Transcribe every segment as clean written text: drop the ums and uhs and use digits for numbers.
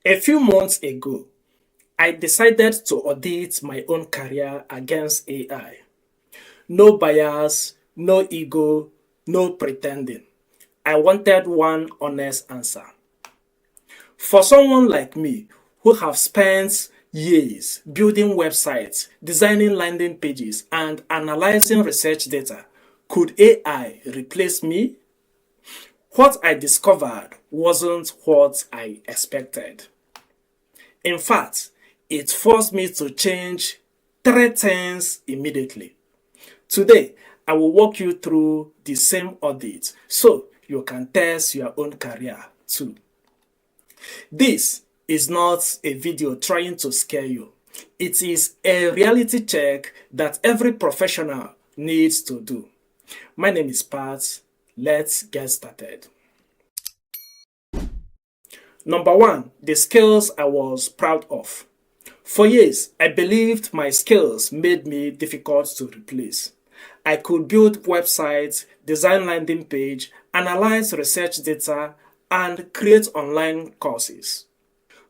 A few months ago, I decided to audit my own career against AI. No bias, no ego, no pretending. I wanted one honest answer. For someone like me who have spent years building websites, designing landing pages, and analyzing research data, could AI replace me? What I discovered wasn't what I expected. In fact, it forced me to change three things immediately. Today, I will walk you through the same audit so you can test your own career too. This is not a video trying to scare you. It is a reality check that every professional needs to do. My name is Pat. Let's get started. Number one, the skills I was proud of. For years, I believed my skills made me difficult to replace. I could build websites, design landing page, analyze research data, and create online courses.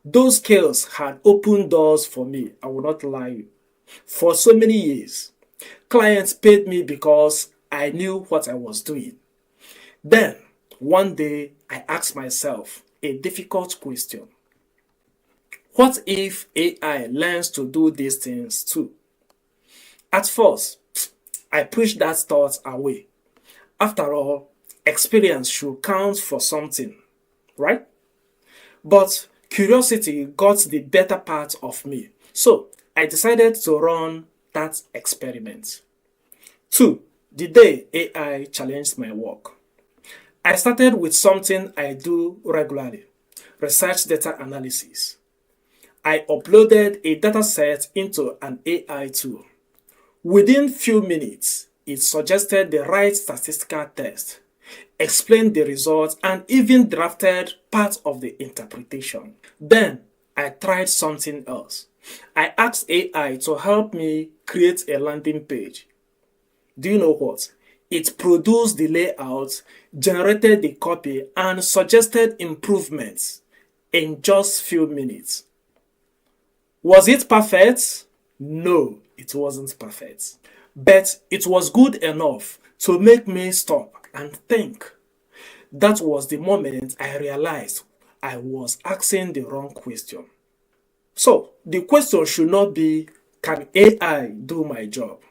Those skills had opened doors for me, I will not lie. For so many years, clients paid me because I knew what I was doing. Then, one day, I asked myself a difficult question. What if AI learns to do these things too? At first, I pushed that thought away. After all, experience should count for something, right? But curiosity got the better part of me. So I decided to run that experiment. 2. The day AI challenged my work. I started with something I do regularly, research data analysis. I uploaded a dataset into an AI tool. Within few minutes, it suggested the right statistical test, explained the results, and even drafted part of the interpretation. Then, I tried something else. I asked AI to help me create a landing page. Do you know what? It produced the layout, generated the copy, and suggested improvements in just few minutes. Was it perfect? No, it wasn't perfect. But it was good enough to make me stop and think. That was the moment I realized I was asking the wrong question. So, the question should not be, can AI do my job?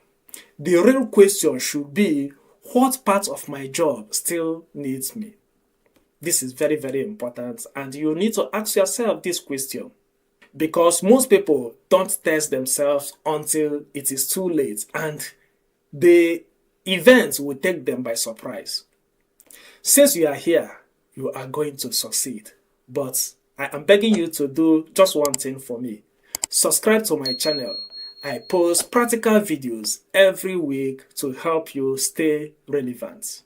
The real question should be, what part of my job still needs me? This is very, very important, and you need to ask yourself this question. Because most people don't test themselves until it is too late and the event will take them by surprise. Since you are here, you are going to succeed. But I am begging you to do just one thing for me. Subscribe to my channel. I post practical videos every week to help you stay relevant.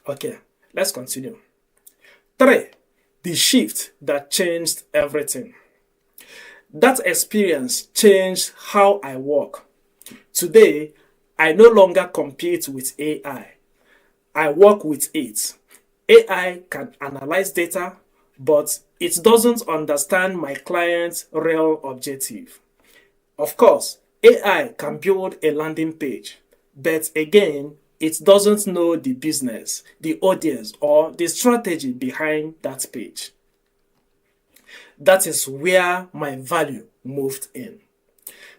Okay, let's continue. 3. The shift that changed everything. That experience changed how I work. Today, I no longer compete with AI. I work with it. AI can analyze data, but it doesn't understand my client's real objective. Of course, AI can build a landing page, but again, it doesn't know the business, the audience, or the strategy behind that page. That is where my value moved in.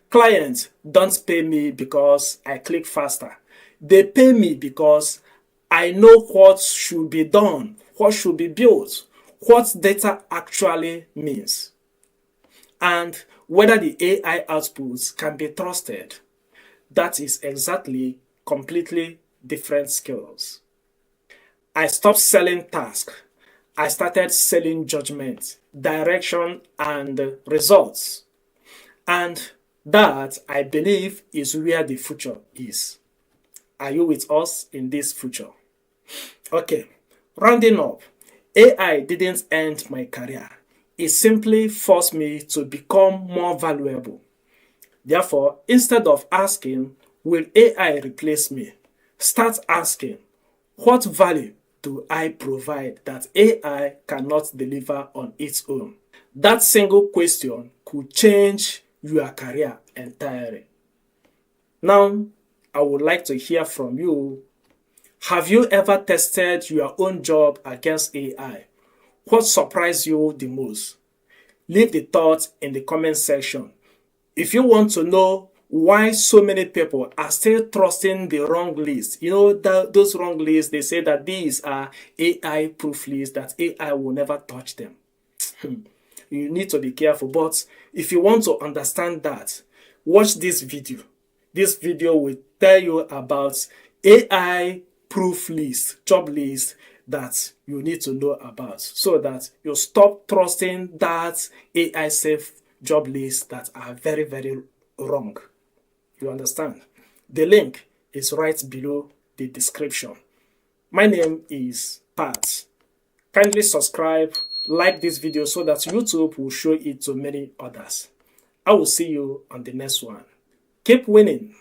Clients don't pay me because I click faster. They pay me because I know what should be done, what should be built, what data actually means, and whether the AI outputs can be trusted. That is exactly completely different skills. I stopped selling tasks. I started selling judgment, direction, and results. And that, I believe, is where the future is. Are you with us in this future? Okay, rounding up, AI didn't end my career. It simply forced me to become more valuable. Therefore, instead of asking, will AI replace me? Start asking, what value do I provide that AI cannot deliver on its own? That single question could change your career entirely. Now, I would like to hear from you. Have you ever tested your own job against AI? What surprised you the most? Leave the thoughts in the comment section. If you want to know why so many people are still trusting the wrong list, those wrong lists, they say that these are AI proof lists, that AI will never touch them. You need to be careful. But if you want to understand that, watch this video. This video will tell you about AI proof list, job list that you need to know about, so that you stop trusting that AI safe job lists that are very, very wrong. You understand? The link is right below the description. My name is Pat. Kindly subscribe, like this video so that YouTube will show it to many others. I will see you on the next one. Keep winning.